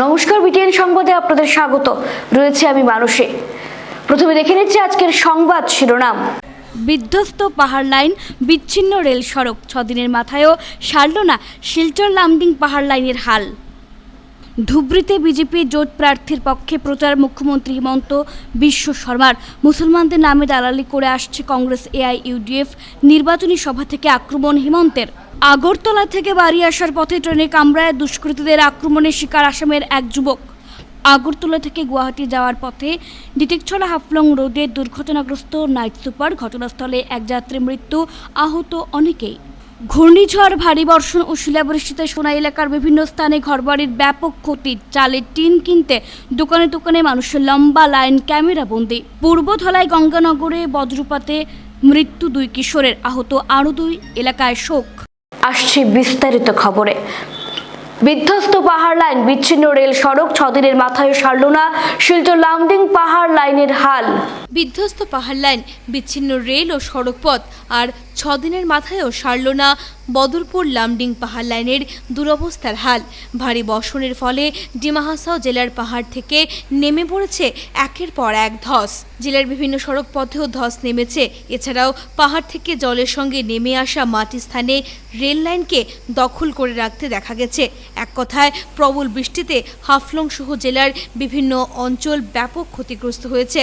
নমস্কার, বিটিএন সংবাদে আপনাদের স্বাগত। রয়েছে আমি মানসী। প্রথমে দেখে নিচ্ছি আজকের সংবাদ শিরোনাম। বিধ্বস্ত পাহাড় লাইন, বিচ্ছিন্ন রেল সড়ক, 6 দিনের মাথায়ও সারল না শিলচর লামডিং পাহাড় লাইনের হাল। ধুবড়ীতে বিজেপি জোট প্রার্থীর পক্ষে প্রচার মুখ্যমন্ত্রী হিমন্ত বিশ্ব শর্মার। মুসলমানদের নামে দালালি করে আসছে কংগ্রেস এআইইউডিএফ। নির্বাচনী সভা থেকে আক্রমণ হিমন্তের। আগরতলা থেকে বাড়ি আসার পথে ট্রেনে কামরায় দুষ্কৃতীদের আক্রমণের শিকার আসামের এক যুবক। আগরতলা থেকে গুয়াহাটি যাওয়ার পথে ডিটেকছড়া হাফলং রোডে দুর্ঘটনাগ্রস্ত নাইট সুপার। ঘটনাস্থলে এক যাত্রীর মৃত্যু, আহত অনেকেই। ঘূর্ণিঝড়, ভারী বর্ষণ ও শিলাবৃষ্টিতে সোনা এলাকার বিভিন্ন স্থানে ঘরবাড়ির ব্যাপক ক্ষতি। চালের টিন কিনতে দোকানে দোকানে মানুষের লম্বা লাইন, ক্যামেরা বন্দি। পূর্বধলাই গঙ্গানগরে বজ্রপাতে মৃত্যু 2 কিশোরের, আহত আরও 2। এলাকায় শোক। আসছে বিস্তারিত খবরে। বিধ্বস্ত পাহাড় লাইন, বিচ্ছিন্ন রেল সড়ক, 6 দিনের মাথায়ও সারল না শিলচর লামডিং পাহাড় লাইনের হাল। বিধ্বস্ত পাহাড় লাইন, বিচ্ছিন্ন রেল ও সড়ক পথ, আর 6 দিনের মাথায়ও সারল না বদরপুর লামডিং পাহাড় লাইনের দুরবস্থার হাল। ভারী বর্ষণের ফলে ডিমা হাসাও জেলার পাহাড় থেকে নেমে পড়েছে একের পর এক ধস। জেলার বিভিন্ন সড়ক পথেও ধস নেমেছে। এছাড়াও পাহাড় থেকে জলের সঙ্গে নেমে আসা মাটি স্থানে রেল লাইনকে দখল করে রাখতে দেখা গেছে। এক কথায় প্রবল বৃষ্টিতে হাফলং সহ জেলার বিভিন্ন অঞ্চল ব্যাপক ক্ষতিগ্রস্ত হয়েছে।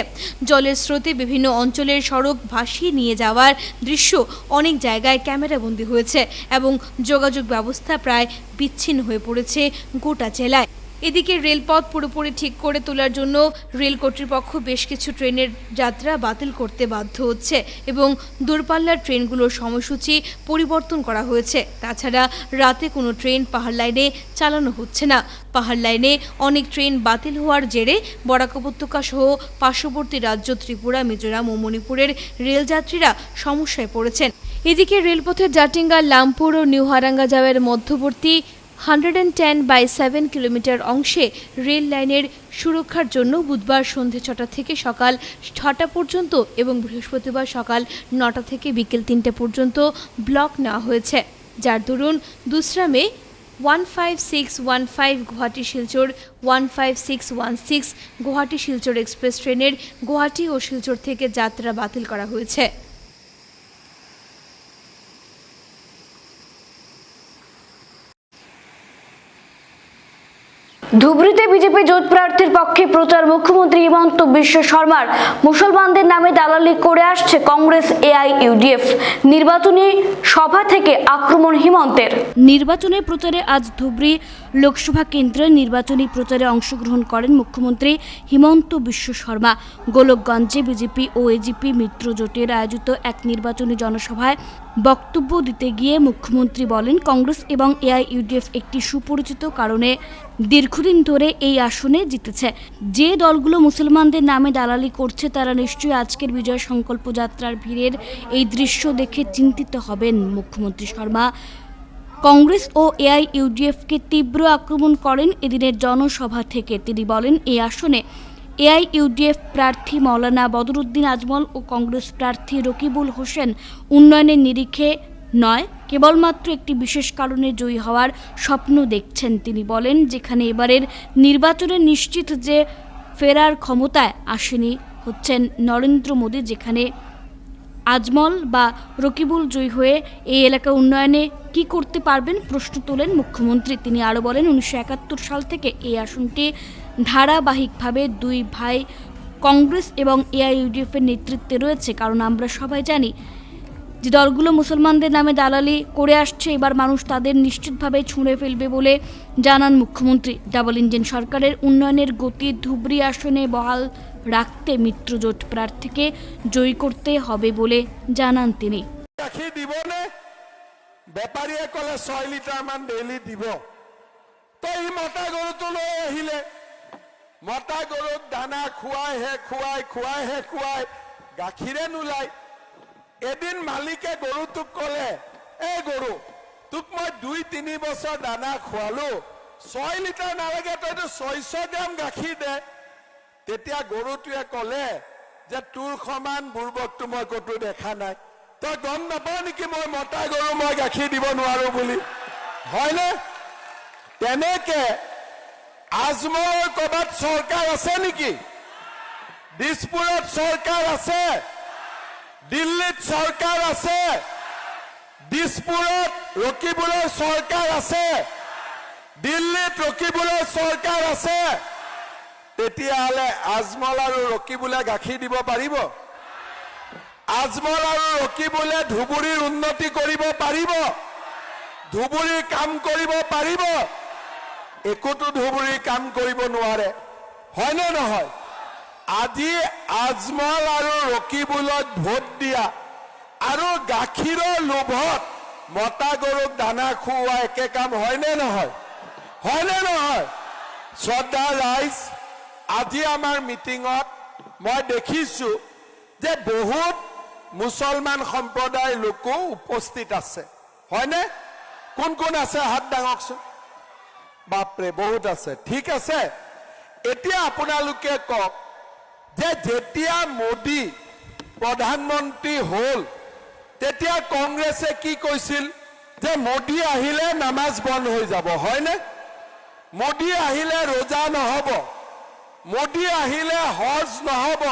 জলের স্রোতে বিভিন্ন অঞ্চলের সড়ক ভাসিয়ে নিয়ে যাওয়ার দৃশ্য অনেক জায়গায় ক্যামেরাবন্দি হয়েছে এবং যোগাযোগ ব্যবস্থা প্রায় বিচ্ছিন্ন হয়ে পড়েছে গোটা জেলায়। এদিকে রেলপথ পুরোপুরি ঠিক করে তোলার জন্য রেল কর্তৃপক্ষ বেশ কিছু ট্রেনের যাত্রা বাতিল করতে বাধ্য হচ্ছে এবং দূরপাল্লার ট্রেনগুলোর সময়সূচি পরিবর্তন করা হয়েছে। তাছাড়া রাতে কোনো ট্রেন পাহাড় লাইনে চালানো হচ্ছে না। পাহাড় লাইনে অনেক ট্রেন বাতিল হওয়ার জেরে বরাক উপত্যকা সহ পার্শ্ববর্তী রাজ্য ত্রিপুরা, মিজোরাম ও মণিপুরের রেলযাত্রীরা সমস্যায় পড়েছেন। এদিকে রেলপথের জাটিঙ্গা, লামপুর ও নিউ হারাঙ্গা যাওয়ার মধ্যবর্তী 110/7 কিলোমিটার অংশে রেল লাইনের সুরক্ষার জন্য বুধবার সন্ধে 6টা থেকে সকাল 6টা পর্যন্ত এবং বৃহস্পতিবার সকাল 9টা থেকে বিকেল 3টে পর্যন্ত ব্লক নেওয়া হয়েছে। যার দরুন 2 মে 15615 গুয়াহাটি শিলচর, 15616 গুয়াহাটি শিলচর এক্সপ্রেস ট্রেনের গুয়াহাটি ও শিলচর থেকে যাত্রা বাতিল করা হয়েছে। ধুবড়ীতে বিজেপি জোট প্রার্থীর পক্ষে প্রচার মুখ্যমন্ত্রী হিমন্ত বিশ্ব শর্মার। মুসলমানদের নামে দালালি করে আসছে কংগ্রেস এআইইউডিএফ। নির্বাচনী সভা থেকে আক্রমণ হিমন্তের। নির্বাচনের প্রচারে আজ ধুবড়ী লোকসভা কেন্দ্রে নির্বাচনী প্রচারে অংশগ্রহণ করেন মুখ্যমন্ত্রী হিমন্ত বিশ্ব শর্মা। গোলকগঞ্জে বিজেপি ও এজিপি মিত্র জোটের আয়োজিত এক নির্বাচনী জনসভায় বক্তব্য দিতে গিয়ে মুখ্যমন্ত্রী বলেন, কংগ্রেস এবং এআইইউডিএফ একটি সুপরিচিত কারণে দীর্ঘদিন ধরে এই আসনে জিতেছে। যে দলগুলো মুসলমানদের নামে দালালি করছে তারা নিশ্চয়ই আজকের বিজয় সংকল্প যাত্রার ভিড়ের এই দৃশ্য দেখে চিন্তিত হবেন। মুখ্যমন্ত্রী শর্মা কংগ্রেস ও এআইইউডিএফকে তীব্র আক্রমণ করেন এদিনের জনসভা থেকে। তিনি বলেন, এই আসনে এআইইউডিএফ প্রার্থী মৌলানা বদরুদ্দিন আজমল ও কংগ্রেস প্রার্থী রকিবুল হোসেন উন্নয়নের নিরিখে নয়, কেবলমাত্র একটি বিশেষ কারণে জয়ী হওয়ার স্বপ্ন দেখছেন। তিনি বলেন, যেখানে এবারের নির্বাচনে নিশ্চিত যে ফেরার ক্ষমতায় আসেনি হচ্ছেন নরেন্দ্র মোদী, যেখানে আজমল বা রকিবুল জয়ী হয়ে এই এলাকা উন্নয়নে কি করতে পারবেন প্রশ্ন তোলেন মুখ্যমন্ত্রী। তিনি আরও বলেন, 1971 সাল থেকে এই আসনটি ধারাবাহিকভাবে 2 ভাই কংগ্রেস এবং এআইইউডিএফের নেতৃত্বে রয়েছে। কারণ আমরা সবাই জানি যে দলগুলো মুসলমানদের নামে দালালি করে আসছে, এবার মানুষ তাদের নিশ্চিতভাবে ছুঁড়ে ফেলবে বলে জানান মুখ্যমন্ত্রী। ডাবল ইঞ্জিন সরকারের উন্নয়নের গতি ধুবড়ী আসনে বহাল রাখতে মিত্রজোট প্রার্থীকে জয়ী করতে হবে বলে জানান তিনি। বেপাৰীয়ে ক'লে 6 লিটাৰ মান ডেইলি দিব। তো ই মতা গৰুটো লৈ আহিলে। মতা গৰুক দানা খুৱাই গাখীৰে নোলায়। এদিন মালিকে গৰুটোক ক'লে, এই গৰু তোক মই 2-3 বছৰ দানা খোৱালো, 6 লিটাৰ নালাগে, তইতো 600 গ্ৰাম গাখীৰ দে। তেতিয়া গৰুটোৱে ক'লে যে তোৰ সমান বুৰ্বকটো মই ক'তো দেখা নাই। তই গম নাপাও নেকি মই মতা গৰু মই গাখীৰ দিব নোৱাৰো বুলি? হয়নে? তেনেকে আজমলৰ ক'ৰবাত চৰকাৰ আছে নেকি? দিছপুৰত চৰকাৰ আছে, দিল্লীত চৰকাৰ আছে, দিছপুৰত ৰকিবলৈ চৰকাৰ আছে, দিল্লীত ৰকিবলৈ চৰকাৰ আছে। তেতিয়াহ'লে আজমল আৰু ৰকিবুলে গাখীৰ দিব পাৰিব? আজমল আৰু ৰকিবুলে ধুবুৰীৰ উন্নতি কৰিব পাৰিব? ধুবুৰীৰ কাম কৰিব পাৰিব? একোটো ধুবুৰীৰ কাম কৰিব নোৱাৰে, হয়নে নহয়? আজি আজমল আৰু ৰকিবুলত ভোট দিয়া আৰু গাখীৰৰ লোভত মতা গৰুক দানা খুওৱা একে কাম হয়নে নহয়? হয়নে নহয়? শ্ৰদ্ধা ৰাইজ, আজি আমাৰ মিটিঙত মই দেখিছো যে বহুত মুছলমান সম্প্ৰদায়ৰ লোকো উপস্থিত আছে, হয়নে? কোন কোন আছে হাত দাঙকচোন। বাপৰে, বহুত আছে। ঠিক আছে, এতিয়া আপোনালোকে কওক যে যেতিয়া মোদী প্ৰধানমন্ত্ৰী হ'ল তেতিয়া কংগ্ৰেছে কি কৈছিল যে মোদী আহিলে নামাজ বন্ধ হৈ যাব, হয়নে? মোদী আহিলে ৰোজা নহ'ব, মোদী আহিলে হজ নহ'ব,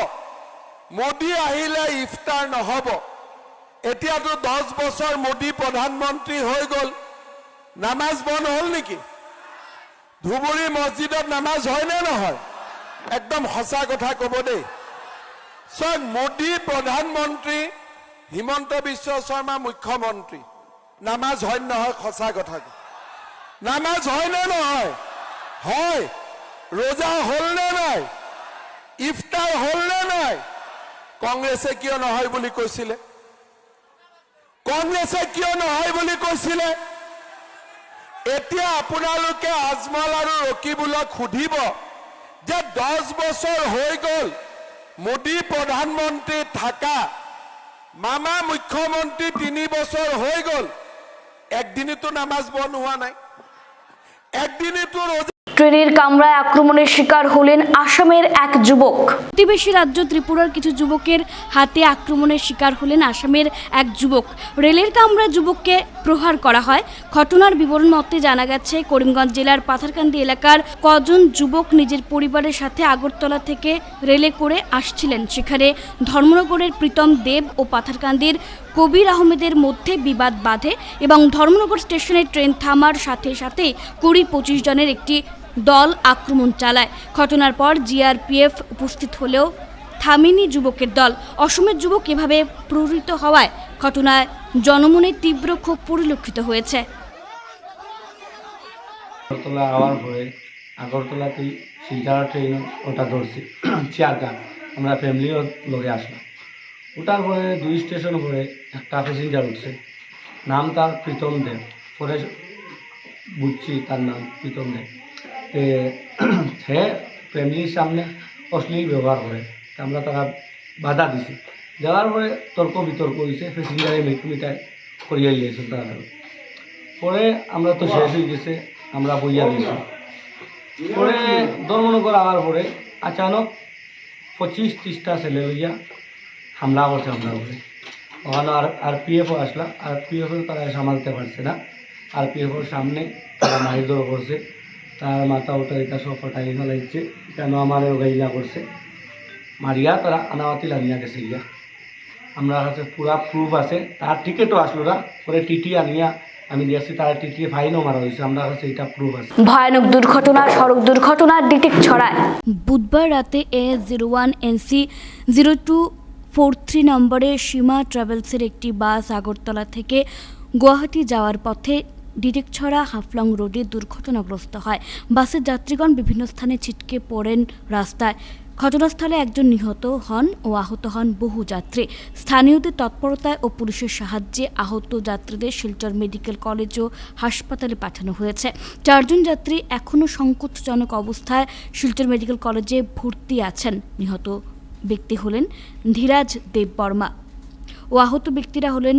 মোদী আহিলে ইফতাৰ নহ'ব। এতিয়াতো 10 বছৰ মোদী প্ৰধানমন্ত্ৰী হৈ গ'ল, নামাজ বন্ধ হ'ল নেকি? ধুবুৰী মছজিদত নামাজ হয়নে নহয়? একদম সঁচা কথা ক'ব দেই। চাওক, মোদী প্ৰধানমন্ত্ৰী, হিমন্ত বিশ্ব শৰ্মা মুখ্যমন্ত্ৰী, নামাজ হয় নহয়? সঁচা কথা, নামাজ হয়নে নহয়? হয়। ৰোজা হ'ল নে নাই? ইফতাৰ হ'ল নে নাই? কংগ্ৰেছে কিয় নহয় বুলি কৈছিলে? কংগ্ৰেছে কিয় নহয় বুলি কৈছিলে? এতিয়া আপোনালোকে আজমল আৰু ৰকিবুলক সুধিব যে 10 বছৰ হৈ গ'ল মোদী প্ৰধানমন্ত্ৰী থাকা, মামা মুখ্যমন্ত্ৰী 3 বছৰ হৈ গ'ল, একদিনতো নামাজ বন্ধ হোৱা নাই, একদিনতো ৰোজা। ট্রেনের কামরায় আক্রমণের শিকার হলেন আসামের এক যুবক। প্রতিবেশী রাজ্য ত্রিপুরার কিছু যুবকের হাতে আক্রমণের শিকার হলেন আসামের এক যুবক। রেলের কামরায় যুবককে প্রহার করা হয়। ঘটনার বিবরণ মতে জানা গেছে, করিমগঞ্জ জেলার পাথারকান্দি এলাকার কজন যুবক নিজের পরিবারের সাথে আগরতলা থেকে রেলে করে আসছিলেন। সেখানে ধর্মনগরের প্রীতম দেব ও পাথারকান্দির কবির আহমেদের মধ্যে বিবাদ বাধে এবং ধর্মনগর স্টেশনে ট্রেন থামার সাথে সাথে 20-25 জনের একটি দল আক্রমণ চালায়। ঘটনার পর জিআরপিএফ উপস্থিত হলেও থামেনি যুবকের দল। অসমের যুবক এভাবে প্রহৃত হওয়ায় ঘটনায় জনমনে তীব্র ক্ষোভ পরিলক্ষিত হয়েছে। আগরতলা আওয়ার পরে আগরতলাতে শিলচর ট্রেন ওটা ধরছি চেয়ারগান, আমরা ফ্যামিলিও লগে আসলাম। ওটার পরে 2 স্টেশন পরে একটা প্যাসেঞ্জার উঠছে, নাম তার প্রীতম দেব। পরে বুঝছি তার নাম প্রীতম দেব। সে ফ্যামিলির সামনে অশ্লীল ব্যবহার করে, আমরা তারা বাধা দিছি। দেওয়ার পরে তর্ক বিতর্ক হয়েছে, প্যাসেঞ্জারে মিটাই করিয়ে দিয়েছেন তারা। পরে আমরা তো শেষ হয়ে গেছে, আমরা বইয়া দিয়েছি। পরে ধর্মনগর আওয়ার পরে আচানক 25-30টা ছেলে লইয়া হামলা করছে আমরা উপরে। ওখানে আরপিএফও আসলা, আরপিএফও তারা সামালতে পারছে না। আরপিএফের সামনে তারা মারিদর করছে, তার মাথা ওটা এটা সব ফটাই ফেলাইছে, কেন আমার গাইলা করছে, মারিয়া তারা আনাওয়াতি আনিয়া গেছে গিয়া। আমরা কাছে পুরা প্রুফ আছে, তার টিকিটও আসলো না। পরে টিটি আনিয়া আমি দিয়েছি, তার টিটি ফাইনও মারা হয়েছে, আমরা কাছে এটা প্রুফ আছে। ভয়ানক দুর্ঘটনা, সড়ক দুর্ঘটনা ডিটিক ছড়ায়। বুধবার রাতে A01 NC 0243 নম্বরে সীমা ট্রাভেলসের একটি বাস আগরতলা থেকে গুয়াহাটি যাওয়ার পথে ডিরেকছড়া হাফলং রোডে দুর্ঘটনাগ্রস্ত হয়। বাসের যাত্রীগণ বিভিন্ন স্থানে ছিটকে পড়েন রাস্তায়। ঘটনাস্থলে একজন নিহত হন ও আহত হন বহু যাত্রী। স্থানীয়দের তৎপরতায় ও পুলিশের সাহায্যে আহত যাত্রীদের শিলচর মেডিকেল কলেজ ও হাসপাতালে পাঠানো হয়েছে। 4 জন যাত্রী এখনও সংকটজনক অবস্থায় শিলচর মেডিকেল কলেজে ভর্তি আছেন। নিহত ব্যক্তি হলেন ধীরাজ দেব বর্মা ও আহত ব্যক্তিরা হলেন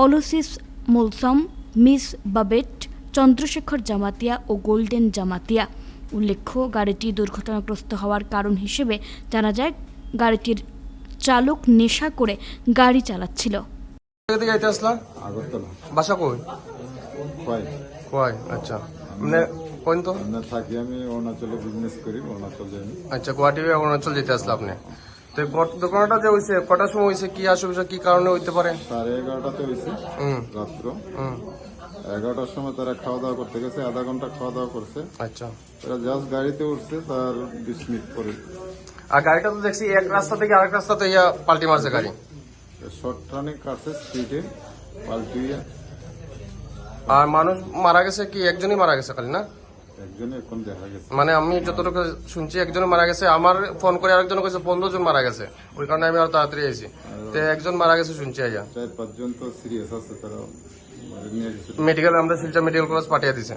অলসিস মোলসম, মিস বাবেট, চন্দ্রশেখর জামাতিয়া ও গোল্ডেন জামাতিয়া। উল্লেখ্য, গাড়িটি দুর্ঘটনাগ্রস্ত হওয়ার কারণ হিসেবে জানা যায় গাড়িটির চালক নেশা করে গাড়ি চালাচ্ছিল। আগরতলা বাসা কই? খোয়াই। কয়? আচ্ছা, মানে কোন তো আমরা থাকি, আমি অরুণাচলে বিজনেস করি, অরুণাচলে আমি। আচ্ছা, গুয়াহাটি হয়ে অরুণাচল যেতে আসলে আপনি। তো ঘটনাটা যে হয়েছে কটার সময় হয়েছে, কি অসুবিধা, কি কারণে হইতে পারে? 11:30টাতে হয়েছে রাত্র। 11টার সময় তারা খাওয়া দাওয়া করতে গেছে, আধা ঘন্টা খাওয়া দাওয়া করছে। আচ্ছা, তারা জাস্ট গাড়িতে উঠছে, তার 20 মিনিট পরে আর গাড়িটা তো দেখছি এক রাস্তা থেকে আরেক রাস্তাতে পাল্টি মারছে গাড়ি। শর্ট টার্নে কাটছে, স্পিডে পাল্টিয়ে আর মানুষ মারা গেছে কি? একজনই মারা গেছে খালি না? একজনে এখন দেখা গেছে। মানে আমি যতটুকু শুনছি একজন মারা গেছে, আমার ফোন করে আরেকজন কইছে 15 জন মারা গেছে, ওই কারণে আমি আরো তাড়াতাড়ি আইছি। তো একজন মারা গেছে শুনছি, 4-5 জন তো সিরিয়াস আছে, তারা নিয়ে গেছে মেডিকেল, আমরা শিলচর মেডিকেল কলেজ পাঠিয়ে দিছে।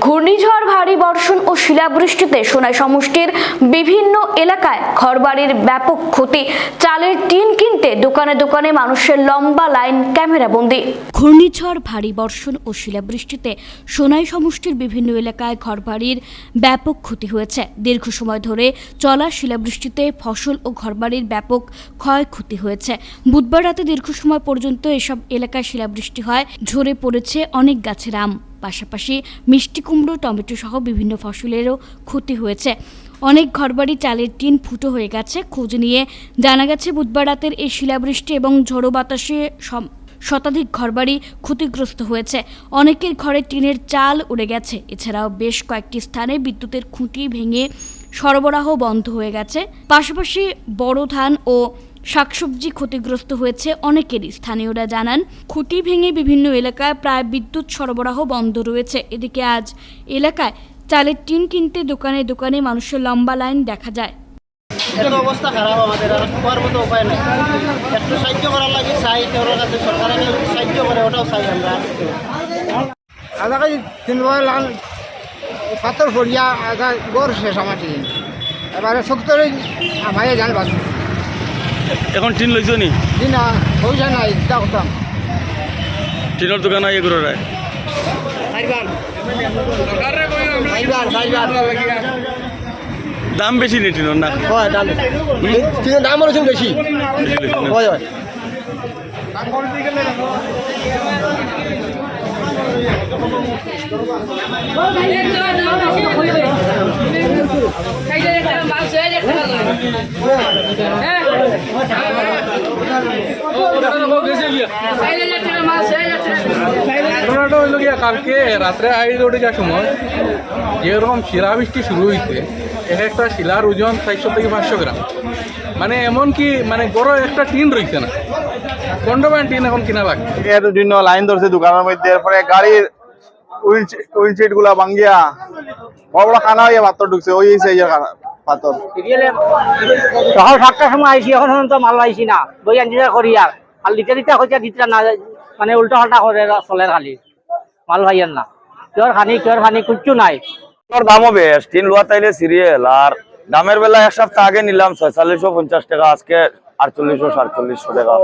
ঘূর্ণিঝড়, ভারী বর্ষণ ও শিলাবৃষ্টিতে সোনাই সমষ্টির বিভিন্ন এলাকায় ঘরবাড়ির ব্যাপক ক্ষতি। চালের টিন কিনতে দোকানে দোকানে মানুষের লম্বা লাইন ক্যামেরাবন্দি। ঘূর্ণিঝড়, ভারী বর্ষণ ও শিলাবৃষ্টিতে সোনাই সমষ্টির বিভিন্ন এলাকায় ঘরবাড়ির ব্যাপক ক্ষতি হয়েছে। দীর্ঘ সময় ধরে চলা শিলাবৃষ্টিতে ফসল ও ঘরবাড়ির ব্যাপক ক্ষয়ক্ষতি হয়েছে। বুধবার রাতে দীর্ঘ সময় পর্যন্ত এসব এলাকায় শিলাবৃষ্টি হয়, ঝরে পড়েছে অনেক গাছের আম। পাশাপাশি মিষ্টি কুমড়ো, টমেটো সহ বিভিন্ন ফসলেরও ক্ষতি হয়েছে। অনেক ঘরবাড়ি চালের টিন ফুটো হয়ে গেছে। খোঁজ নিয়ে জানা গেছে বুধবার রাতের এই শিলাবৃষ্টি এবং ঝড়ো বাতাসে শতাধিক ঘরবাড়ি ক্ষতিগ্রস্ত হয়েছে। অনেকের ঘরে টিনের চাল উড়ে গেছে। এছাড়াও বেশ কয়েকটি স্থানে বিদ্যুতের খুঁটি ভেঙে সরবরাহ বন্ধ হয়ে গেছে। পাশাপাশি বড় ধান ও শাকসবজি ক্ষতিগ্রস্ত হয়েছে অনেকেরই। স্থানীয়রা জানান, খুঁটি ভেঙে বিভিন্ন এলাকায় প্রায় বিদ্যুৎ সরবরাহ বন্ধ রয়েছে। এদিকে আজ এলাকায় চালের টিন কিনতে দোকানে দোকানে মানুষের লম্বা লাইন দেখা যায়। এত অবস্থা খারাপ, আমাদের আর খাওয়ার মতো উপায় নেই। একটু সাহায্য করার লাগে চাই, ওর কাছে সরকারে সাহায্য করে, ওটাও চাই আমরা। আধা 3 লাল পাথর ফরিয়া আধা গড় শেষ আমার টিন, এবারে সত্তরে আমায় জান বাস। এখন টিন লইছো নি? না পয়সা নাই, তা করতাম টিনের দোকান আইয়ে করে রায় দাম বেশি নেই টিনের না? টিনের দাম হচ্ছে বেশি। হয় হয় ঘটনাটা হইল গিয়া কালকে রাত্রে 2:30টার সময় যেরকম শিলা বৃষ্টি শুরু হইতে, এক একটা শিলার ওজন 400 থেকে 500 গ্রাম। মানে এমন কি মানে বড় একটা টিন রয়েছে না, কন্ডোম্যান টিন এখন কিনা লাগে। এর জন্য লাইন ধরছে দোকানের মধ্যে, এরপরে গাড়ির উইন্ডশিট গুলা ভাঙ্গিয়া বড় বড় খানা হইয়া পাথর ঢুকছে, ওই পাথর। সকাল 7টার সময় আইসি, এখন তো মাল আইসি না, বই আনজিরা করি আর লিটারিটা হচ্ছে দিতরা না, মানে উল্টা পাল্টা করে চলে খালি মাল ভাইয়ের না, কেউর খানি কিচ্ছু নাই। দামও বেশ, টিন লোয়া তাইলে সিরিয়াল। আর দামের বেলা এক সপ্তাহ আগে নিলাম 4650 টাকা, আজকে 4800-4700 টাকা।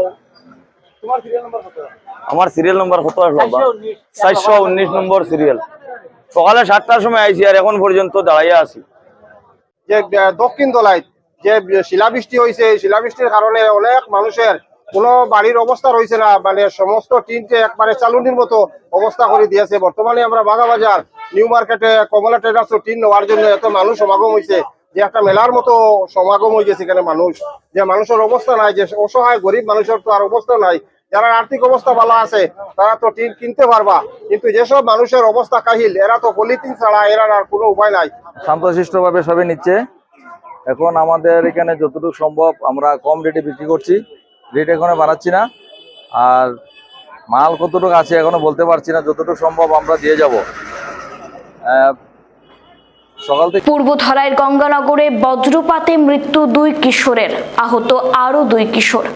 আমার সিরিয়াল নম্বর কত আসলো? 419 নম্বর সিরিয়াল। সকালে 7টার সময় আইসি আর এখন পর্যন্ত দাঁড়াইয়া আছি। যে দক্ষিণ তলায় যে শিলাবৃষ্টি হয়েছে, শিলাবৃষ্টির কারণে অনেক মানুষের কোনো বাড়ির অবস্থা রয়েছে না, মানে সমস্ত টিনকে একবারে চালুনির মতো অবস্থা করে দিয়েছে। বর্তমানে আমরা বাগাবাজার নিউ মার্কেটে কমলা ট্রেডার্স টিন নেওয়ার জন্য এত মানুষ সমাগম হয়েছে যে একটা মেলার মতো সমাগম হয়ে গেছে এখানে মানুষ। যে মানুষের অবস্থা নাই, যে অসহায় গরিব মানুষের তো আর অবস্থা নাই, যারা আর্থিক অবস্থা ভালো আছে তারা তো টিন কিনতে পারবা, কিন্তু যেসব মানুষের অবস্থা কাহিল, এরা তো পলিথিন ছাড়া এরা আর কোনো উপায় নাই। শান্তশিষ্ট ভাবে সবাই নিচ্ছে। এখন আমাদের এখানে যতটুকু সম্ভব আমরা কম রেটে বিক্রি করছি, রেট এখনো বাড়াচ্ছি না। আর মাল কতটুকু আছে এখনো বলতে পারছি না, যতটুকু সম্ভব আমরা দিয়ে যাব। সকাল থেকে পূর্বধলাইয়ের গঙ্গানগরে বজ্রপাতে মৃত্যু 2 কিশোরের, আহত আরও 2 কিশোর।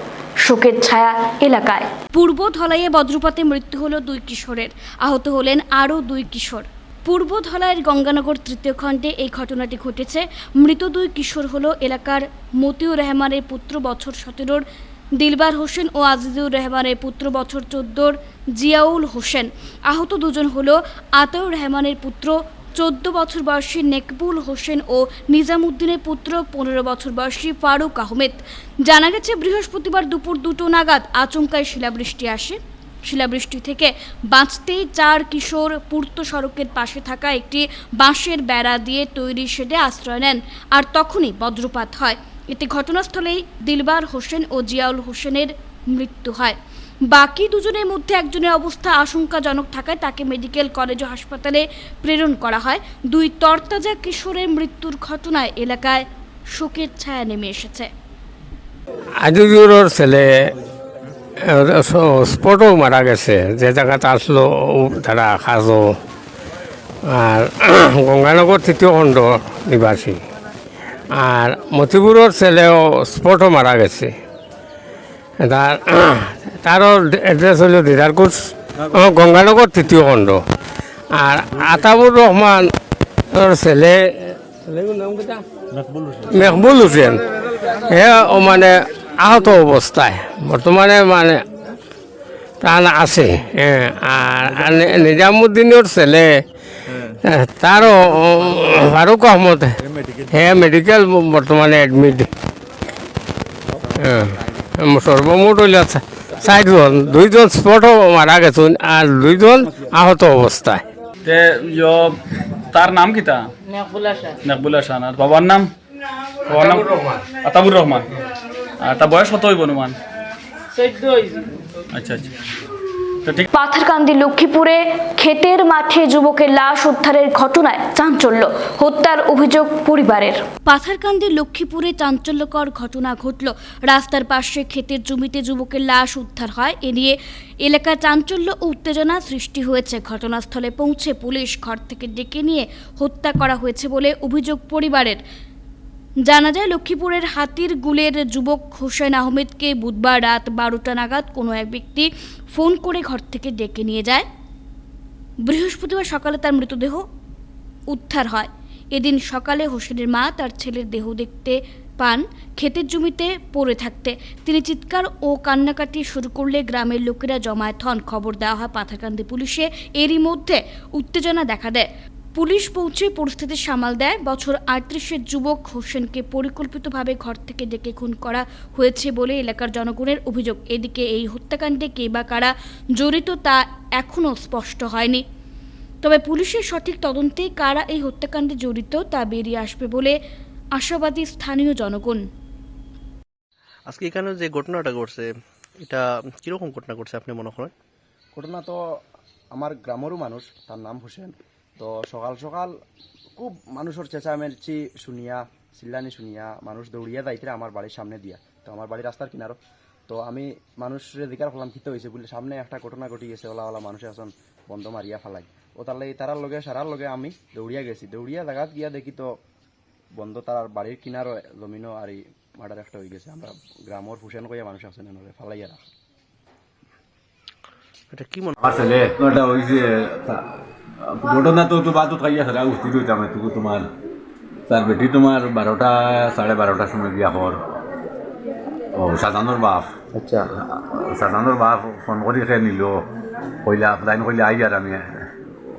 শোকের ছায়া এলাকায়। পূর্বধলাইয়ে বজ্রপাতে মৃত্যু হলো 2 কিশোরের, আহত হলেন আরও 2 কিশোর। পূর্বধলাইয়ের গঙ্গানগর 3য় খণ্ডে এই ঘটনাটি ঘটেছে। মৃত 2 কিশোর হলো এলাকার মতিউর রহমানের পুত্র বছর 17 দিলবার হোসেন ও আজিজুর রহমানের পুত্র বছর 14 জিয়াউল হোসেন। আহত 2 জন হলো আতাউর রহমানের পুত্র 14 বছর বয়সী নেকবুল হোসেন ও নিজামুদ্দিনের পুত্র 15 বছর বয়সী ফারুক আহমেদ। জানা গেছে বৃহস্পতিবার দুপুর 2টো নাগাদ আচমকায় শিলাবৃষ্টি আসে। শিলাবৃষ্টি থেকে বাঁচতেই 4 কিশোর পূর্ত সড়কের পাশে থাকা একটি বাঁশের বেড়া দিয়ে তৈরি শেডে আশ্রয় নেন। আর তখনই বজ্রপাত হয়। এতে ঘটনাস্থলেই দিলবার হোসেন ও জিয়াউল হোসেনের মৃত্যু হয়। বাকি দুজনের মধ্যে একজনের অবস্থা আশঙ্কাজনক থাকায় তাকে মেডিকেল কলেজ ও হাসপাতালে প্রেরণ করা হয়। 2 তরতাজা কিশোরের মৃত্যুর ঘটনায় এলাকায় শোকের ছায়া নেমে এসেছে। আজিজুরের ছেলে স্পটও মারা গেছে, যে জায়গাতে আসলো তারা খাজো, আর গঙ্গানগর 3য় খণ্ড নিবাসী। আর মতিপুরের ছেলেও স্পটও মারা গেছে। তারও এড্রেস হলো দিদারকুচ, গঙ্গানগর 3য় খণ্ড। আর আতাবুর রহমান ছেলে মেকবুল হোসেন, হে মানে আহত অবস্থায় বর্তমানে মানে প্রাণ আছে। আর নিজামুদ্দিনের ছেলে তারও ফারুক আহমদ, হে মেডিকেল বর্তমানে এডমিট। সর্বমোট হইল 4 জন, 2 জন স্পটও মারা গেছেন আর 2 জন আহত অবস্থায়। তার নাম কিতা? নেকবুল হাসান। আর বাবার নাম? আতাবুর রহমান। আর তার বয়স কত হইব অনুমান? 14। আচ্ছা আচ্ছা। পাথারকান্দি লক্ষ্মীপুরে ক্ষেতের মাঠে যুবকের লাশ উদ্ধারের ঘটনায় চাঞ্চল্য, হত্যার অভিযোগ পরিবারের। পাথারকান্দি লক্ষ্মীপুরে চাঞ্চল্যকর ঘটনা ঘটল। রাস্তার পাশে ক্ষেতের জমিতে যুবকের লাশ উদ্ধার হয়। এ নিয়ে এলাকায় চাঞ্চল্য ও উত্তেজনা সৃষ্টি হয়েছে। ঘটনাস্থলে পৌঁছে পুলিশ ঘর থেকে ডেকে নিয়ে হত্যা করা হয়েছে বলে অভিযোগ পরিবারের। জানা যায়, লক্ষ্মীপুরের হাতিরগুলের যুবক হোসেন আহমেদকে বুধবার রাত 12টা নাগাদ কোনো এক ব্যক্তি ফোন করে ঘর থেকে ডেকে নিয়ে যায়। বৃহস্পতিবার সকালে তার মৃতদেহ উদ্ধার হয়। এদিন সকালে হোসেনের মা তার ছেলের দেহ দেখতে পান ক্ষেতের জমিতে পড়ে থাকতে। তিনি চিৎকার ও কান্নাকাটি শুরু করলে গ্রামের লোকেরা জমায়েত হন। খবর দেওয়া হয় পাথারকান্দি পুলিশে। এরই মধ্যে উত্তেজনা দেখা দেয়। পুলিশ পৌঁছে পরিস্থিতি সামাল দেয়। বছর 38-এর যুবক হোসেনকে পরিকল্পিতভাবে ঘর থেকে ডেকে খুন করা হয়েছে বলে এলাকার জনগণের অভিযোগ। এদিকে এই হত্যাকাণ্ডে কে বা কারা জড়িত তা এখনও স্পষ্ট হয়নি। তবে পুলিশের সঠিক তদন্তে কারা এই হত্যাকাণ্ডে জড়িত তা বেরিয়ে আসবে বলে আশাবাদী স্থানীয় জনগণ। আজকে এখানে যে ঘটনাটা ঘটছে, এটা কিরকম ঘটনা ঘটছে আপনি মনে করেন? ঘটনা তো আমার গ্রামেরও মানুষ, তার নাম হোসেন। তো সকাল সকাল খুব মানুষের চেঁচামেচি শুনিয়া, চিল্লানি শুনিয়া মানুষ দৌড়িয়া যাইতে আমার বাড়ির সামনে দিয়া। তো আমার বাড়ির রাস্তার কিনারো। তো আমি মানুষের দিকার ফলাম খিতে হয়েছে বলে সামনে একটা ঘটনা ঘটি গেছে, ওলা মানুষের এখন বন্ধ মারিয়া ফেলাই। ও তাহলে তারার লগে সারার লগে আমি দৌড়িয়া গেছি। দৌড়িয়া জায়গাত গিয়া দেখি তো বন্ধ তার বাড়ির কিনারো জমিনও আর এই মার্ডার একটা হয়ে গেছে। আমরা গ্রামের হোসেন কইয়া মানুষ আছে না ফালাইয়া রাখা। এটা কি মনে ঘটনা তো বাদত খাইয়া সারা উঠি রইতাম এটুকু তোমার তার বেটি তোমার 12টা 12:30টার সময় বিয়া হর ও সাজানোর বাপ। আচ্ছা, সাজানোর বাপ ফোন করি খেয়ে নিল, কইলা লাইন কইলে আই আর আমি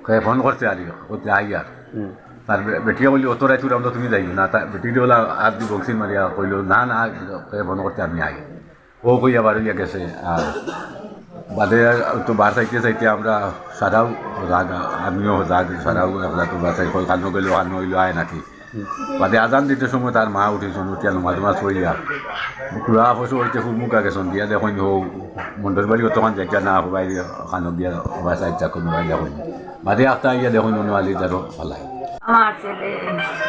খেয়ে ফোন করছে আর কইতে আই আর তার বেটিয়া বলি অত রাইতুর আমরা তুমি যাইও না। তার বেটি ওলা আর দি বক্সিন মারিয়া কইল না না খেয়ে ফোন করতে আমি আই। ও কইয়া বাড়িয়া গেছে। আর বাদে তো বার চাইতে আমরা সারাও রাগ, আমিও রাগ সারাও একলা তো বাসাই কানো গেল কানো হইলো আয় নাকি। বাদে আজান দিতে সময় তার মা উঠেছেন, উঠিয়া মাঝ মাছ হইয়া পুরা পশু হইতে ফুলমুখা গেছেন দিয়া দেখুন হোক মন্ডল বাড়ি অতখান জায়গা না হবাই কানো দিয়া বাসাই চাকুন বাই দেখুন বাদে আখতা ইয়া দেখুন আলি যারও ফালাই। আমার ছেলে,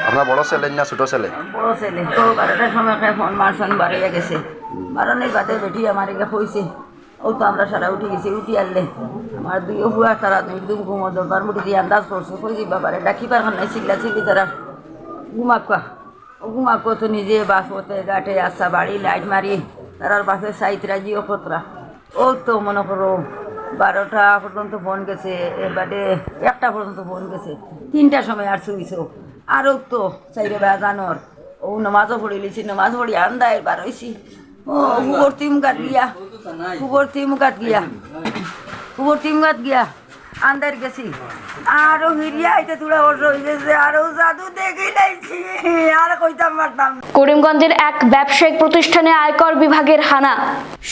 আপনার বড় ছেলে না ছোট ছেলে? বড় ছেলে। তো 12টার সময় ফোন মারছেন, বাড়িয়ে গেছে। বারানের বাদে বেটি আমার এগে হয়েছে। ও তো আমরা সারা উঠে গেছি। উঠি আনলে আমার 2 হুয়া তারা একদম ঘুমো দরবার মুঠি দিয়ে আন্দাজ করছে। কইছি বাবারে ডাকিবার নাই, চিল্লা চিল্লি তারা ঘুমাকা। ও ঘুমাকো তো নিজে বাস হতে গাঠে আসা বাড়ি লাইট মারি তারার বাসে সাইতরা জিও খতরা। ও তো মনে করো 12টা পর্যন্ত ফোন গেছে, এবারে 1টা পর্যন্ত ফোন গেছে। 3টার সময় আর শুইছো। আরও তো 4 বাজানোর ও নামাজও পড়ে লিছি, নামাজ পড়ি আন্দায় বার হয়েছি। ও কুবর তিমগাত গিয়া আন্দার গেছি আরো হিরিয়া আইতে তুলে ওর রয়েছে আরো জাদু দেখি লাইছি আর কইতাম পারতাম। করিমগঞ্জের এক ব্যবসায়িক প্রতিষ্ঠানে আয়কর বিভাগের হানা।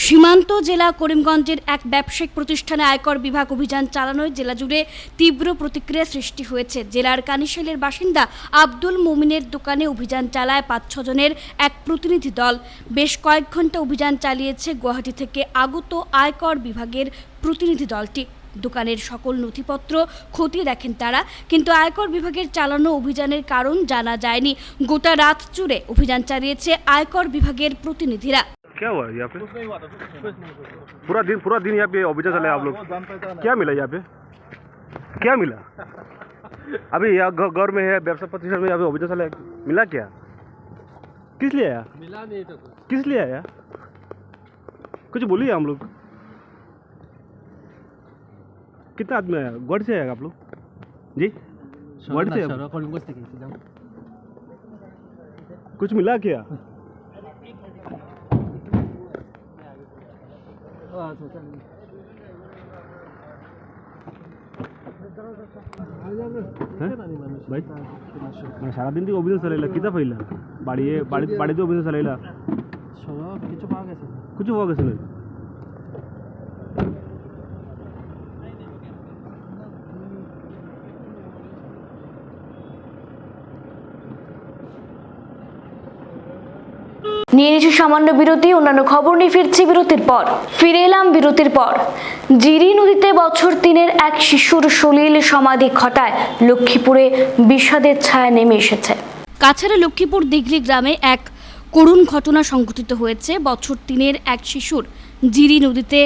সীমান্ত জেলা করিমগঞ্জের এক ব্যবসায়িক প্রতিষ্ঠানে আয়কর বিভাগ অভিযান চালানোয় জেলা জুড়ে তীব্র প্রতিক্রিয়া সৃষ্টি হয়েছে। জেলার কানিশালের বাসিন্দা আব্দুল মুমিনের দোকানে অভিযান চালায় 5-6 জনের এক প্রতিনিধি দল। বেশ কয়েক ঘন্টা অভিযান চালিয়েছে গুয়াহাটি থেকে আগত আয়কর বিভাগের প্রতিনিধি দলটি। দোকানের সকল নথিপত্র খতিয়ে দেখেন তারা, কিন্তু আয়কর বিভাগের চালানো অভিযানের কারণ জানা যায়নি। গোটা রাত জুড়ে অভিযান চালিয়েছে আয়কর বিভাগের প্রতিনিধিরা। क्या हुआ यहाँ पे? पूरा दिन यहाँ पे ऑफिसर चले आप लोग, क्या मिला यहाँ पे? क्या मिला? अभी यहाँ घर में है, व्यवसाय प्रतिष्ठान में यहाँ पे ऑफिसर चले, मिला क्या? किस लिए आया? मिला नहीं तो किस लिए आया? कुछ बोलिए हम लोग। कितना आदमी आया? गढ़ से आएगा आप लोग जी? गढ़ से कुछ मिला क्या? ভাই সারাদিন থেকে অভিযান চালাইলা, কিতা পাইলা? বাড়িতে অভিযান চালাইলা, কিছু পাওয়া গেছে না? নিয়ে নিচ্ছি সামান্য বিরতি। অন্যান্য খবর নিয়ে ফিরছি বিরতির পর। ফিরে এলাম বিরতির পর। জিরি নদীতে বছর 3-এর এক শিশুর সলিল সমাধি ঘটায় লক্ষ্মীপুরে বিষাদের ছায়া নেমে এসেছে। কাছাড়া লক্ষ্মীপুর দিঘলি গ্রামে এক করুণ ঘটনা সংঘটিত হয়েছে। বছর 3-এর এক শিশুর জিরি নদীতে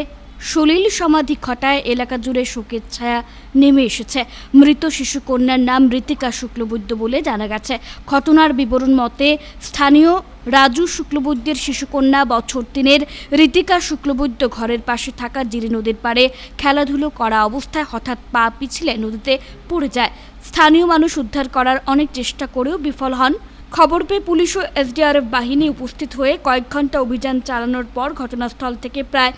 সলিল সমাধি ঘটায় এলাকা জুড়ে শোকের ছায়া নেমে এসেছে। মৃত শিশু কন্যার নাম ঋতিকা শুক্লবৈদ্য বলে জানা গেছে। ঘটনার বিবরণ মতে স্থানীয় রাজু শুক্লবৈদ্যের শিশুকন্যা বছর 3-এর ঋতিকা শুক্লবৈদ্য ঘরের পাশে থাকা জিরি নদীর পাড়ে খেলাধুলো করা অবস্থায় হঠাৎ পা পিছলে নদীতে পড়ে যায়। স্থানীয় মানুষ উদ্ধার করার অনেক চেষ্টা করেও বিফল হন। খবর পেয়ে পুলিশ ও এসডিআরএফ বাহিনী উপস্থিত হয়ে কয়েক ঘন্টা অভিযান চালানোর পর ঘটনাস্থল থেকে প্রায়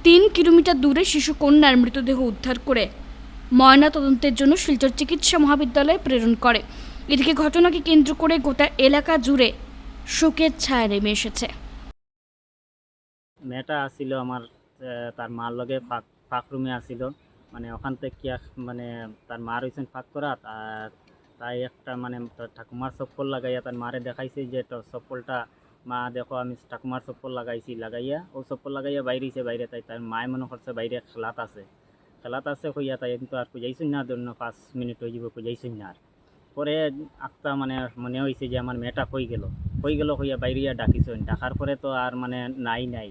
3 কিলোমিটার দূরে শিশু কন্যার মৃতদেহ উদ্ধার করে ময়না তদন্তের জন্য শিলচর চিকিৎসা মহাবিদ্যালয়ে প্রেরণ করে। এদিকে ঘটনাকে কেন্দ্র করে গোটা এলাকা জুড়ে শোকের ছায়া নেমে এসেছে। মেয়েটা আসছিল আমার তার মার লগে ফাঁক রুমে আসছিল, মানে ওখান থেকে মানে তার মা রয়েছেন ফাঁক করা, আর তাই একটা মানে ঠাকুমার চপ্পল লাগাইয়া তার মারে দেখাইছে যে চপ্পলটা মা দেখো আমি ঠাকুমার চপ্পল লাগাইয়া ও চপ্পল লাগাইয়া বাইরেছে বাইরে, তাই তার মায় মনে করছে বাইরে খেলাত আছে হইয়া তাই কিন্তু আর খুঁজাইছেন না, ধরুন 5 মিনিট হয়ে যাব খুঁজাইছেন না। আর পরে একটা মানে মনে হয়েছে যে আমার মেয়েটা হয়ে গেল হইয়া বাইরিয়া ডাকিছেন, ডাকার পরে তো আর মানে নাই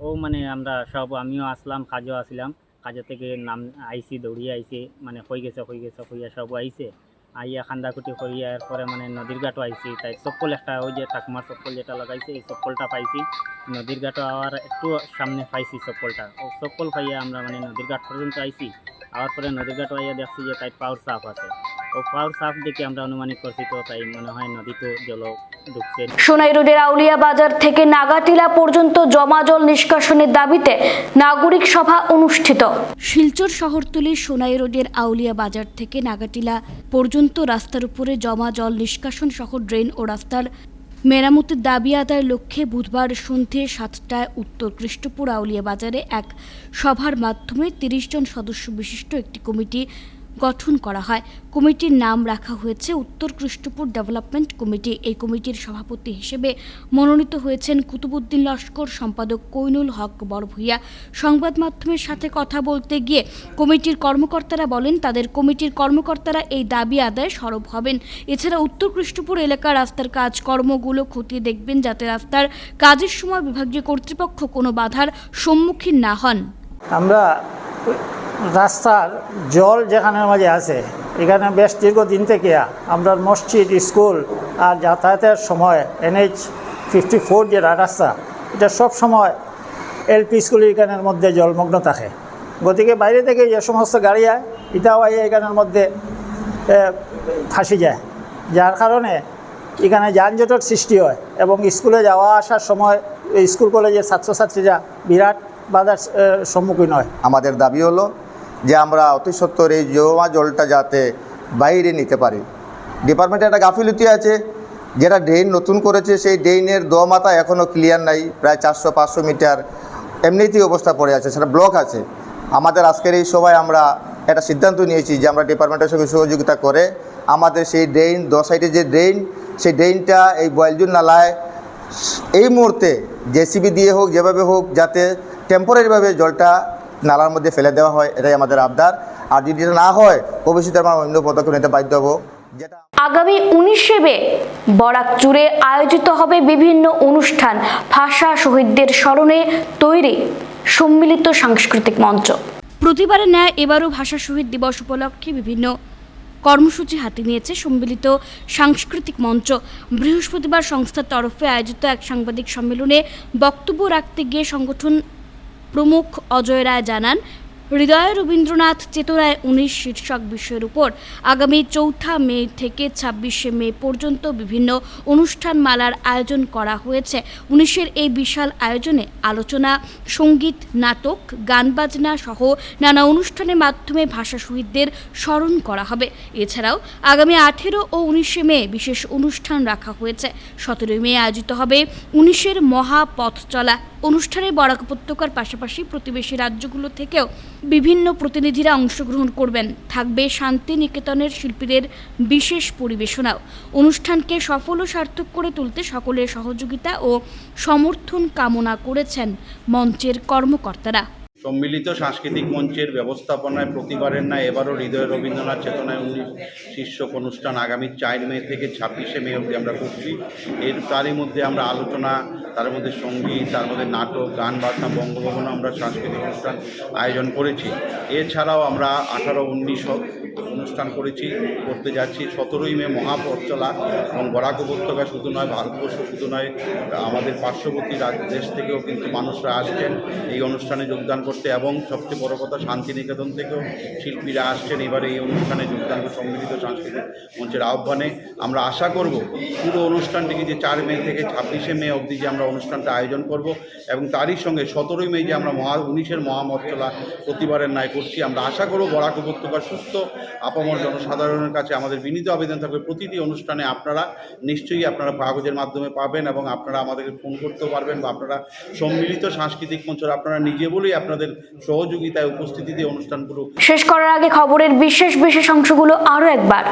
ও মানে আমরা সব আমিও আসলাম, কাজও আসলাম, কাজে থেকে নাম আইসি দৌড়িয়ে আইসি, মানে হয়ে গেছে হইয়া সব আইসে আইয়া খান্দাকুটি করিয়া এরপরে মানে নদীর ঘাটও আইসি, তাই চপ্পল একটা ওই যে ঠাকুমার চপ্পল যেটা লাগাইছে এই চপ্পলটা পাইছি, নদীর ঘাটও আবার একটু সামনে পাইছি চপ্পলটা, ও চপ্পল পাইয়া আমরা মানে নদীর ঘাট পর্যন্ত আইসি। আবার পরে নদীর ঘাটও আইয়া দেখছি যে তাই পাওয়ার সাপ আছে, ও পাওয়ার সাপ দেখে আমরা অনুমানিক করছি, তো তাই মনে হয় নদীতে জল ঢুকছে। সোনাই রোডের আউলিয়া বাজার থেকে নাগাটিলা পর্যন্ত জমা জল নিষ্কাশনের দাবিতে নাগরিক সভা অনুষ্ঠিত। শিলচর শহরতলির সোনাই রোডের আউলিয়া বাজার থেকে নাগাটিলা পর্যন্ত রাস্তার উপরে জমা জল নিষ্কাশন সহ ড্রেন ও রাস্তার মেরামতের দাবি আদায়ের লক্ষ্যে বুধবার সন্ধ্যে 7টায় উত্তর কৃষ্ণপুর আউলিয়া বাজারে এক সভার মাধ্যমে 30 জন সদস্য বিশিষ্ট একটি কমিটি গঠন করা হয়। কমিটির নাম রাখা হয়েছে উত্তর কৃষ্ণপুর ডেভেলপমেন্ট কমিটি। এই কমিটির সভাপতি হিসেবে মনোনীত হয়েছেন কুতুবুদ্দিন লস্কর, সম্পাদক কৈনুল হক বড়ভূইয়া। সংবাদ মাধ্যমের সাথে কথা বলতে গিয়ে কমিটির কর্মকর্তারা বলেন তাদের কমিটির কর্মকর্তারা এই দাবি আদায়ে সরব হবেন। এছাড়া উত্তর কৃষ্ণপুর এলাকার রাস্তার কাজকর্মগুলো খতিয়ে দেখবেন যাতে রাস্তার কাজের সময় বিভাগীয় কর্তৃপক্ষ কোনো বাধার সম্মুখীন না হন। আমরা রাস্তার জল যেখানের মাঝে আছে এখানে বেশ দীর্ঘদিন থেকে আমরা মসজিদ, স্কুল আর যাতায়াতের সময় NH 54 যে রাস্তা এটা সব সময় LP স্কুল এখানের মধ্যে জলমগ্ন থাকে। গতিকে বাইরে থেকে যে সমস্ত গাড়ি হয় এটাও এখানের মধ্যে ফাঁসি যায়, যার কারণে এখানে যানজটের সৃষ্টি হয় এবং স্কুলে যাওয়া আসার সময় স্কুল কলেজের ছাত্রছাত্রীরা বিরাট বাধার সম্মুখীন হয়। আমাদের দাবি হলো যে আমরা অতি সত্বর এই জমা জলটা যাতে বাইরে নিতে পারি। ডিপার্টমেন্টে একটা গাফিলতি আছে, যেটা ড্রেন নতুন করেছে সেই ড্রেনের দোমাথা এখনও ক্লিয়ার নাই, প্রায় 400-500 মিটার এমনিতেই অবস্থা পড়ে আছে, সেটা ব্লক আছে। আমাদের আজকের এই সময় আমরা একটা সিদ্ধান্ত নিয়েছি যে আমরা ডিপার্টমেন্টের সঙ্গে সহযোগিতা করে আমাদের সেই ড্রেন 10 সাইডে যে ড্রেন, সেই ড্রেনটা এই বয়েলজুন নালায় এই মুহূর্তে জেসিবি দিয়ে হোক যেভাবে হোক যাতে টেম্পোরারিভাবে জলটা নালার মধ্যে ফেলে দেওয়া হয়, এটাই আমাদের আবদার। আর যদি এটা না হয় ভবিষ্যতে আমরা অন্য পদক্ষেপ নিতে বাধ্য হব। আগামী 19 মে বরাক জুড়ে আয়োজিত হবে বিভিন্ন অনুষ্ঠান। ভাষা শহীদদের স্মরণে তৈরি সম্মিলিত সাংস্কৃতিক মঞ্চ। প্রতিবারের ন্যায় এবারও ভাষা শহীদ দিবস উপলক্ষে বিভিন্ন কর্মসূচি হাতে নিয়েছে সম্মিলিত সাংস্কৃতিক মঞ্চ। বৃহস্পতিবার সংস্থার তরফে আয়োজিত এক সাংবাদিক সম্মেলনে বক্তব্য রাখতে গিয়ে সংগঠন প্রমুখ অজয় রায় জানান, হৃদয়ে রবীন্দ্রনাথ চেতনায় 19 শীর্ষক বিষয়ের উপর আগামী 4 মে থেকে 26 মে পর্যন্ত বিভিন্ন অনুষ্ঠানমালার আয়োজন করা হয়েছে। 19-এর এই বিশাল আয়োজনে আলোচনা, সঙ্গীত, নাটক, গান বাজনা সহ নানা অনুষ্ঠানের মাধ্যমে ভাষা শহীদদের স্মরণ করা হবে। এছাড়াও আগামী 18 ও 19 মে বিশেষ অনুষ্ঠান রাখা হয়েছে। 17 মে আয়োজিত হবে 19-এর মহাপথ চলা অনুষ্ঠানে। বরাক উপত্যকার পাশাপাশি প্রতিবেশী রাজ্যগুলো থেকেও বিভিন্ন প্রতিনিধিরা অংশগ্রহণ করবেন। থাকবে শান্তি নিকেতনের শিল্পীদের বিশেষ পরিবেশনাও। অনুষ্ঠানকে সফল ও সার্থক করে তুলতে সকলের সহযোগিতা ও সমর্থন কামনা করেছেন মঞ্চের কর্মকর্তারা। সম্মিলিত সাংস্কৃতিক মঞ্চের ব্যবস্থাপনায় প্রতিবারের ন্যায় এবারও হৃদয় রবীন্দ্রনাথ চেতনায় 19 শীর্ষক অনুষ্ঠান আগামী 4 মে থেকে 26 মে অবধি আমরা করছি। তারই মধ্যে আমরা আলোচনা, তার মধ্যে সঙ্গীত, তার মধ্যে নাটক, গান বাজনা, বঙ্গভবনে আমরা সাংস্কৃতিক অনুষ্ঠান আয়োজন করেছি। এছাড়াও আমরা 18-19 অনুষ্ঠান করতে যাচ্ছি। 17ই মে মহাপথ চলা এবং বরাক উপত্যকা শুধু নয়, ভারতবর্ষ শুধু নয়, আমাদের পার্শ্ববর্তী দেশ থেকেও কিন্তু মানুষরা আসছেন এই অনুষ্ঠানে যোগদান করতে, এবং সবচেয়ে বড় কথা শান্তিনিকেতন থেকেও শিল্পীরা আসছেন এবারে এই অনুষ্ঠানে যোগদান করে সম্মিলিত সাংস্কৃতিক মঞ্চের আহ্বানে। আমরা আশা করব পুরো অনুষ্ঠানটিকে যে 4 মে থেকে 26 মে অবধি যে আমরা অনুষ্ঠানটা আয়োজন করব, এবং তারই সঙ্গে 17ই মে যে আমরা 19-এর মহাপথ চলা প্রতিবারের ন্যায় করছি। আমরা আশা করব বরাক উপত্যকার সুস্থ আপামর জনসাধারণের কাছে আমাদের বিনীত আবেদন থাকবে, প্রতিটি অনুষ্ঠানে আপনারা নিশ্চয়ই আপনারা কাগজের মাধ্যমে পাবেন এবং আপনারা আমাদেরকে ফোন করতেও পারবেন, বা আপনারা সম্মিলিত সাংস্কৃতিক মঞ্চের আপনারা নিজে বলেই আপনাদের সহযোগিতায় উপস্থিতিতে অনুষ্ঠানগুলো শেষ করার আগে খবরের বিশেষ অংশগুলো আরও একবার।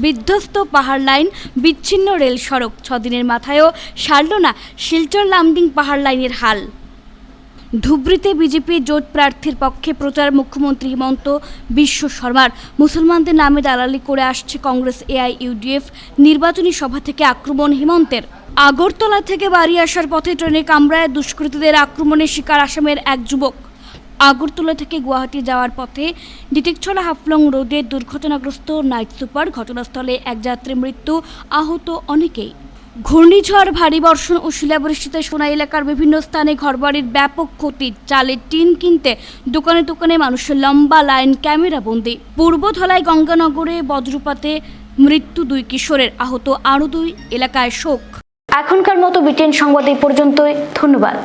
বিধ্বস্ত পাহাড় লাইন, বিচ্ছিন্ন রেল সড়ক, 6 দিনের মাথায়ও সারল না শিলচর লামডিং পাহাড় লাইনের হাল। ধুবড়ীতে বিজেপি জোট প্রার্থীর পক্ষে প্রচার মুখ্যমন্ত্রী হিমন্ত বিশ্ব শর্মার। মুসলমানদের নামে দালালি করে আসছে কংগ্রেস AIUDF। নির্বাচনী সভা থেকে আক্রমণ হিমন্তের। আগরতলা থেকে বাড়ি আসার পথে ট্রেনে কামরায় দুষ্কৃতীদের আক্রমণের শিকার আসামের এক যুবক। আগরতলা থেকে গুয়াহাটি যাওয়ার পথে ডিটিকছড়া হাফলং রোডে দুর্ঘটনাগ্রস্ত নাইট সুপার। ঘটনাস্থলে এক যাত্রী মৃত্যু, আহত অনেকেই। ঘূর্ণিঝড়, ভারী বর্ষণ ও শিলাবৃষ্টিতে সোনাই এলাকার বিভিন্ন স্থানে ঘরবাড়ির ব্যাপক ক্ষতি। চালের টিন কিনতে দোকানে দোকানে মানুষের লম্বা লাইন, ক্যামেরা বন্দি। পূর্বধলাই গঙ্গানগরে বজ্রপাতে মৃত্যু 2 কিশোরের, আহত আরও 2। এলাকায় শোক। এখনকার মতো BTN সংবাদ এই পর্যন্তই। ধন্যবাদ।